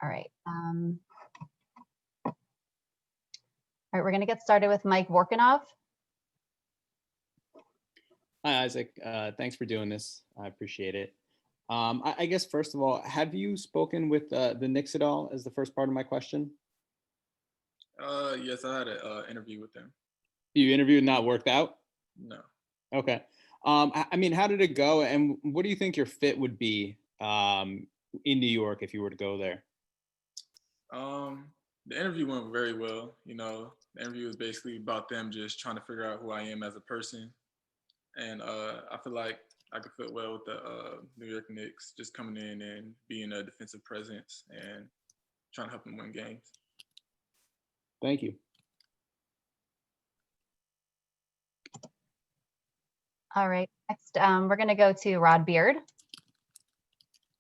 All right. All right, we're going to get started with Mike Vorkunov. Hi, Isaac. Thanks for doing this. I appreciate it. I guess, first of all, have you spoken with the Knicks at all as the first part of my question? Yes, I had an interview with them. You interviewed and not worked out? No. Okay. I mean, how did it go? And what do you think your fit would be in New York if you were to go there? The interview went very well. You know, the interview was basically about them just trying to figure out who I am as a person. And I feel like I could fit well with the New York Knicks, just coming in and being a defensive presence and trying to help them win games. Thank you. All right, next we're going to go to Rod Beard.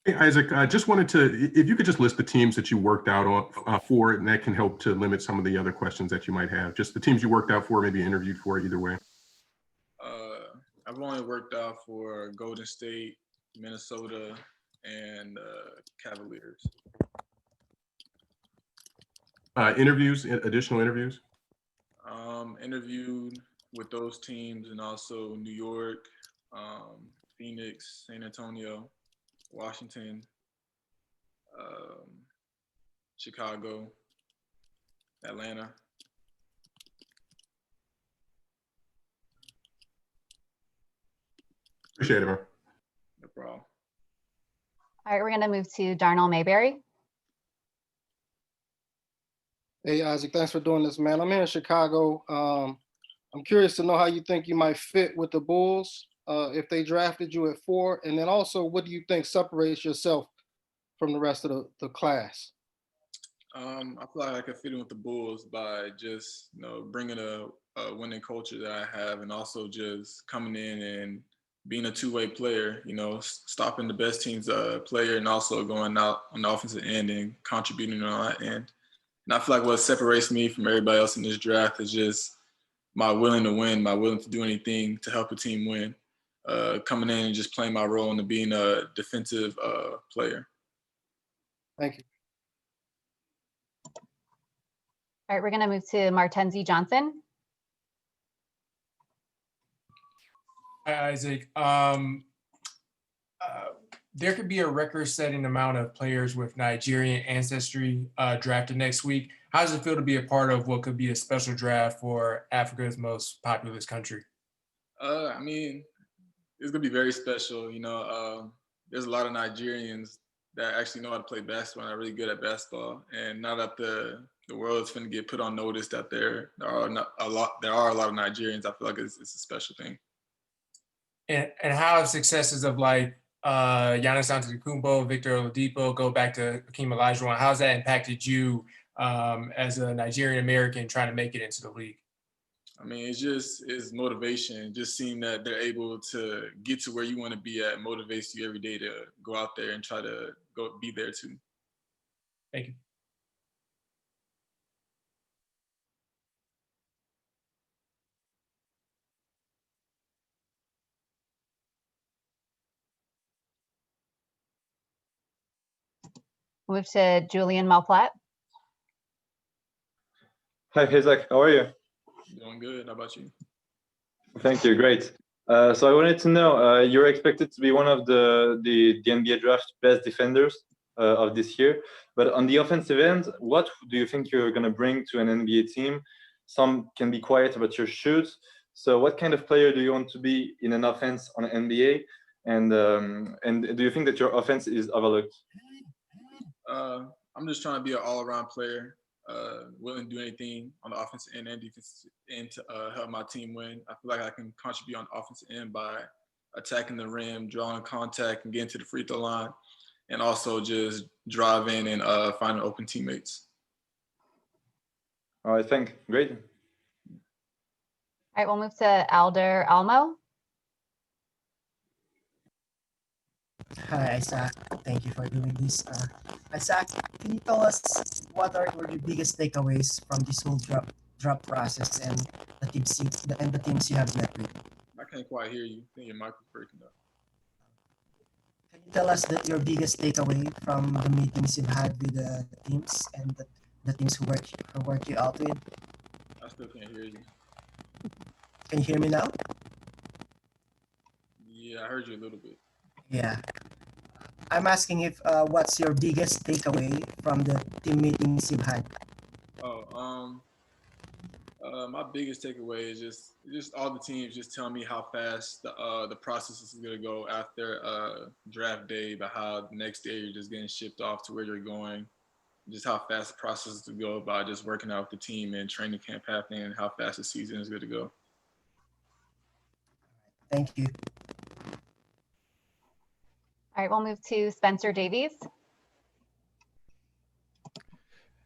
Hey, Isaac, I just wanted to, if you could just list the teams that you worked out for, and that can help to limit some of the other questions that you might have. Just the teams you worked out for, maybe interviewed for, either way. I've only worked out for Golden State, Minnesota, and Cavaliers. Interviews, additional interviews? Interviewed with those teams and also New York, Phoenix, San Antonio, Washington, Chicago, Atlanta. Appreciate it, man. No problem. All right, we're going to move to Darnell Mayberry. Hey, Isaac, thanks for doing this, man. I'm here in Chicago. I'm curious to know how you think you might fit with the Bulls if they drafted you at 4. And then also, what do you think separates yourself from the rest of the class? I feel like I could fit in with the Bulls by just, bringing a winning culture that I have, and also just coming in and being a two-way player, stopping the best team's player and also going out on the offensive end and contributing on that end. And I feel like what separates me from everybody else in this draft is just my willing to win, my willing to do anything to help a team win, coming in and just playing my role into being a defensive player. Thank you. All right, we're going to move to Martenzie Johnson. Hi, Isaac. There could be a record-setting amount of players with Nigerian ancestry drafted next week. How does it feel to be a part of what could be a special draft for Africa's most populous country? I mean, it's gonna be very special. There's a lot of Nigerians that actually know how to play basketball and are really good at basketball. And now that the world is going to get put on notice that there are a lot of Nigerians, I feel like it's a special thing. And how have successes of like Giannis Antetokounmpo, Victor Oladipo, go back to Hakeem Olajuwon, how's that impacted you as a Nigerian American trying to make it into the league? I mean, it's motivation. Just seeing that they're able to get to where you want to be at motivates you every day to go out there and try to go be there too. Thank you. Move to Julian Malplatte. Hi, Isaac. How are you? Doing good. How about you? Thank you. Great. So I wanted to know, you're expected to be one of the NBA draft best defenders of this year. But on the offensive end, what do you think you're going to bring to an NBA team? Some can be quiet about your shoot. So what kind of player do you want to be in an offense on an NBA? And do you think that your offense is overlooked? I'm just trying to be an all-around player, willing to do anything on the offensive end and defensive end to help my team win. I feel like I can contribute on the offensive end by attacking the rim, drawing contact, and getting to the free throw line, and also just driving and finding open teammates. All right, thanks. Great. All right, we'll move to Alder Almo. Hi, Isaac. Thank you for doing this. Isaac, can you tell us what are your biggest takeaways from this whole draft process and the teams you have met with? I can't quite hear you. I think your mic is breaking up. Can you tell us your biggest takeaway from the meetings you've had with the teams and the teams who work you out with? I still can't hear you. Can you hear me now? Yeah, I heard you a little bit. Yeah. I'm asking if what's your biggest takeaway from the team meetings you've had? My biggest takeaway is just all the teams just telling me how fast the process is gonna go after draft day, but how the next day you're just getting shipped off to where you're going, just how fast the process is to go by just working out with the team and training camp happening, and how fast the season is going to go. Thank you. All right, we'll move to Spencer Davies.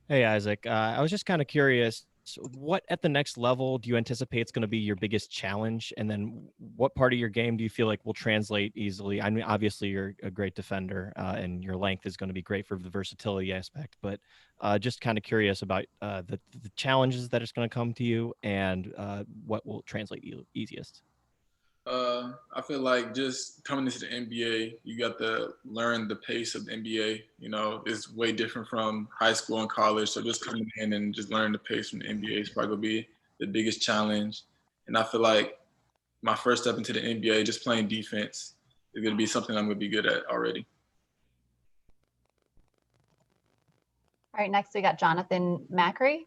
Hey, Isaac. I was just kind of curious, what at the next level do you anticipate is going to be your biggest challenge? And then what part of your game do you feel like will translate easily? I mean, obviously you're a great defender and your length is going to be great for the versatility aspect, but just kind of curious about the challenges that it's going to come to you and what will translate easiest. I feel like just coming into the NBA, you got to learn the pace of the NBA. You know, it's way different from high school and college. So just coming in and just learning the pace from the NBA is probably going to be the biggest challenge. And I feel like my first step into the NBA, just playing defense, is going to be something I'm going to be good at already. All right, next we got Jonathan Macri.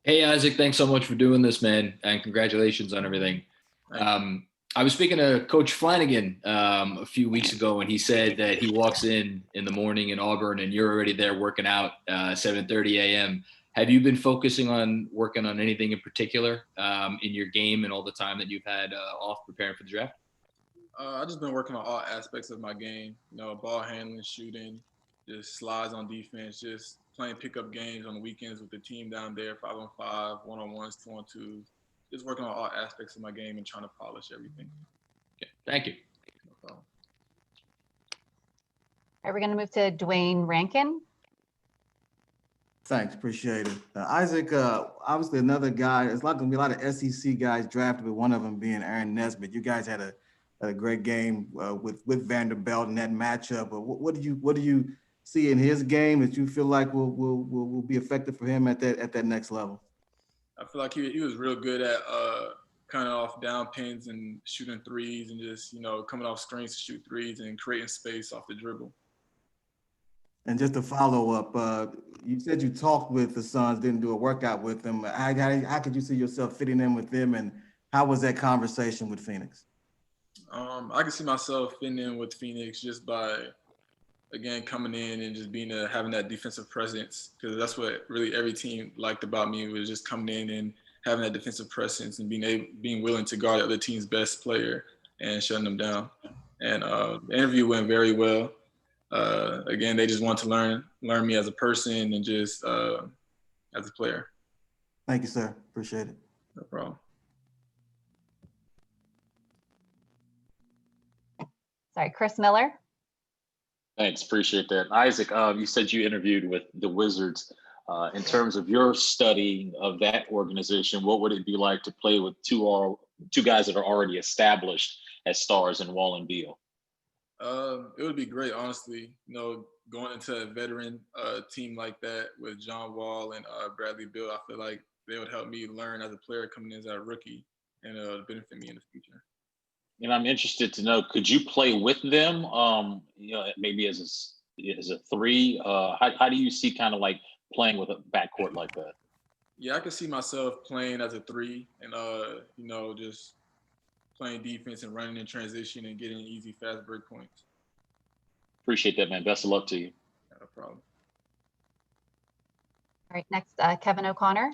Hey, Isaac, thanks so much for doing this, man, and congratulations on everything. I was speaking to Coach Flanagan a few weeks ago, and he said that he walks in the morning in Auburn, and you're already there working out 7:30 a.m. Have you been focusing on working on anything in particular in your game and all the time that you've had off preparing for the draft? I've just been working on all aspects of my game, you know, ball handling, shooting, just slides on defense, just playing pickup games on the weekends with the team down there, 5-on-5, 1-on-1s, 2-on-2s. Just working on all aspects of my game and trying to polish everything. Okay, thank you. No problem. All right, we're going to move to Dwayne Rankin. Thanks, appreciate it. Isaac, obviously another guy, it's not gonna be a lot of SEC guys drafted, but one of them being Aaron Nesmith. You guys had a great game with Vanderbilt in that matchup. But what do you see in his game that you feel like will be effective for him at that next level? I feel like he was real good at kind of off down pins and shooting threes and just, you know, coming off screens to shoot threes and creating space off the dribble. And just to follow up, you said you talked with the Suns, didn't do a workout with them. How could you see yourself fitting in with them, and how was that conversation with Phoenix? I can see myself fitting in with Phoenix just by, again, coming in and just having that defensive presence, because that's what really every team liked about me, was just coming in and having that defensive presence and being willing to guard the other team's best player and shutting them down. And the interview went very well. Again, they just want to learn me as a person and just as a player. Thank you, sir. Appreciate it. No problem. Sorry, Chris Miller. Thanks, appreciate that. Isaac, you said you interviewed with the Wizards. In terms of your studying of that organization, what would it be like to play with two guys that are already established as stars in Wall and Beal? It would be great, honestly. You know, going into a veteran team like that with John Wall and Bradley Beal, I feel like they would help me learn as a player coming in as a rookie and benefit me in the future. And I'm interested to know, could you play with them? You know, maybe as a three. How do you see kind of like playing with a backcourt like that? Yeah, I can see myself playing as a three and you know, just playing defense and running in transition and getting easy, fast break points. Appreciate that, man. Best of luck to you. Not a problem. All right, next, Kevin O'Connor.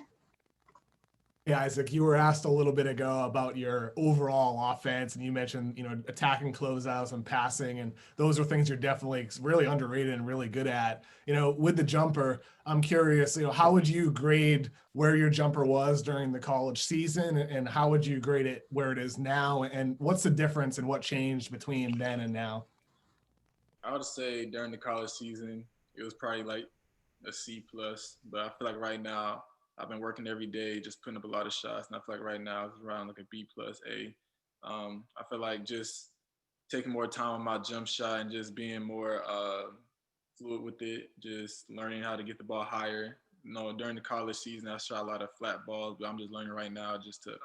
Yeah, Isaac, you were asked a little bit ago about your overall offense, and you mentioned, you know, attacking closeouts and passing, and those are things you're definitely really underrated and really good at. You know, with the jumper, I'm curious, you know, how would you grade where your jumper was during the college season, and how would you grade it where it is now, and what's the difference and what changed between then and now? I would say during the college season, it was probably like a C+, but I feel like right now, I've been working every day, just putting up a lot of shots, and I feel like right now it's around like a B+, A. I feel like just taking more time on my jump shot and just being more fluid with it, just learning how to get the ball higher. During the college season, I shot a lot of flat balls, but I'm just learning right now just to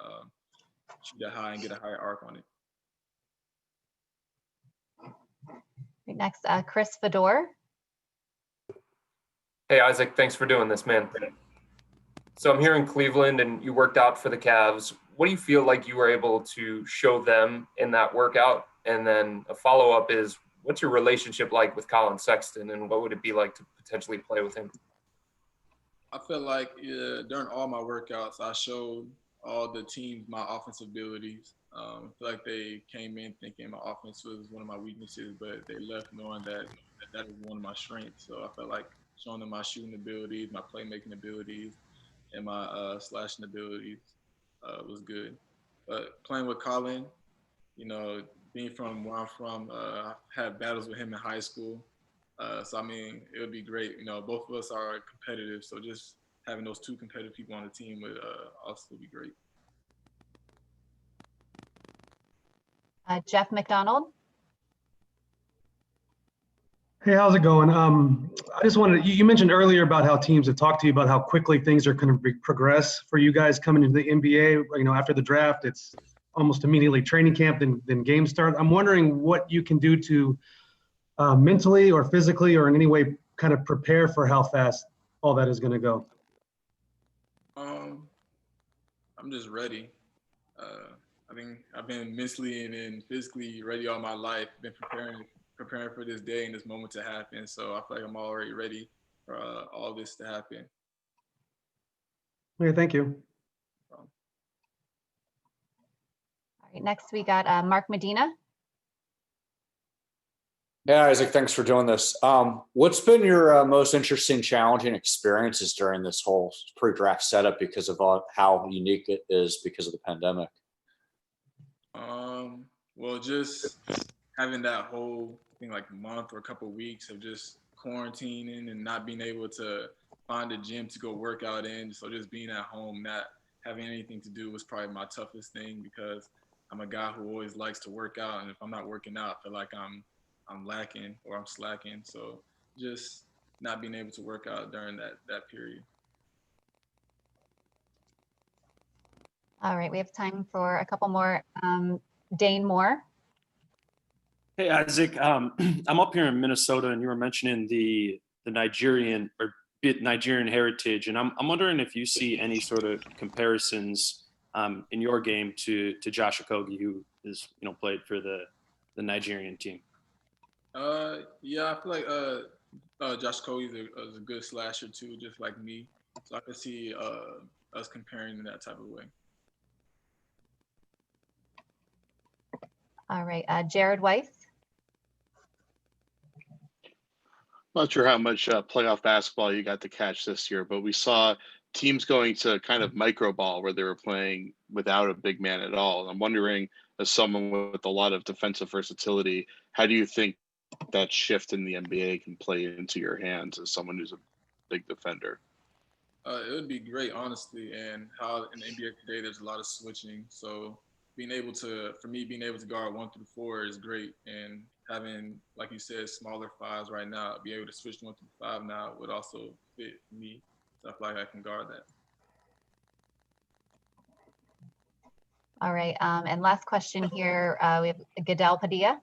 shoot that high and get a higher arc on it. Next, Chris Fedor. Hey, Isaac, thanks for doing this, man. So I'm here in Cleveland and you worked out for the Cavs. What do you feel like you were able to show them in that workout? And then a follow-up is, what's your relationship like with Colin Sexton and what would it be like to potentially play with him? I feel like during all my workouts, I showed all the team my offensive abilities. I feel like they came in thinking my offense was one of my weaknesses, but they left knowing that is one of my strengths. So I felt like showing them my shooting abilities, my playmaking abilities, and my slashing abilities was good. But playing with Colin, being from where I'm from, I had battles with him in high school. So, I mean, it would be great. Both of us are competitive, so just having those two competitive people on the team would also be great. Jeff McDonald. Hey, how's it going? I just wanted, you mentioned earlier about how teams have talked to you about how quickly things are going to progress for you guys coming into the NBA. After the draft, it's almost immediately training camp, then games start. I'm wondering what you can do to mentally or physically or in any way kind of prepare for how fast all that is going to go. I'm just ready. I think I've been mentally and physically ready all my life. Been preparing for this day and this moment to happen. So I feel like I'm already ready for all this to happen. Okay, thank you. All right, next we got Mark Medina. Yeah, Isaac, thanks for doing this. What's been your most interesting, challenging experiences during this whole pre-draft setup because of how unique it is because of the pandemic? Well, just having that whole thing, like month or a couple of weeks of just quarantining and not being able to find a gym to go work out in. So just being at home, not having anything to do was probably my toughest thing because I'm a guy who always likes to work out. And if I'm not working out, I feel like I'm lacking or I'm slacking. So just not being able to work out during that period. All right, we have time for a couple more. Dane Moore. Hey, Isaac, I'm up here in Minnesota and you were mentioning the Nigerian heritage. And I'm wondering if you see any sort of comparisons in your game to Josh Okogie, who is, played for the Nigerian team. Yeah, I feel like Josh Okogie is a good slasher too, just like me. So I could see us comparing in that type of way. All right, Jared Weiss. Not sure how much playoff basketball you got to catch this year, but we saw teams going to kind of micro ball where they were playing without a big man at all. I'm wondering, as someone with a lot of defensive versatility, how do you think that shift in the NBA can play into your hands as someone who's a big defender? It would be great, honestly, and how in the NBA today there's a lot of switching. So being able to guard 1 through 4 is great, and having, like you said, smaller fives right now, be able to switch 1 through 5 now would also fit me. So I feel like I can guard that. All right, and last question here, we have Goodell Padilla.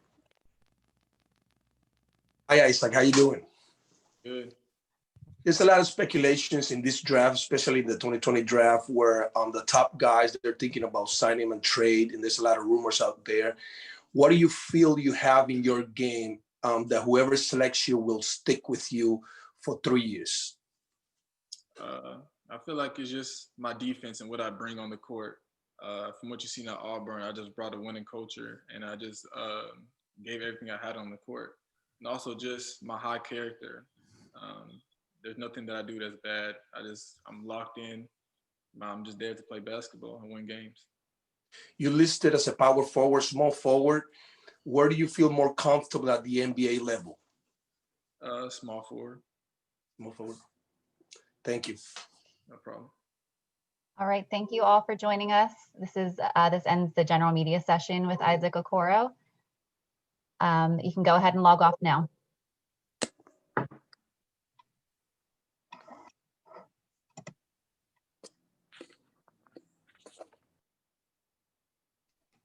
Hi, Isaac. How you doing? Good. There's a lot of speculations in this draft, especially the 2020 draft, where the top guys, they're thinking about signing and trade, and there's a lot of rumors out there. What do you feel you have in your game that whoever selects you will stick with you for 3 years? I feel like it's just my defense and what I bring on the court. From what you've seen at Auburn, I just brought a winning culture, and I just gave everything I had on the court. And also just my high character. There's nothing that I do that's bad. I'm locked in. I'm just there to play basketball and win games. You listed as a power forward, small forward. Where do you feel more comfortable at the NBA level? Small forward. Small forward. Thank you. No problem. All right, thank you all for joining us. This ends the general media session with Isaac Okoro. You can go ahead and log off now.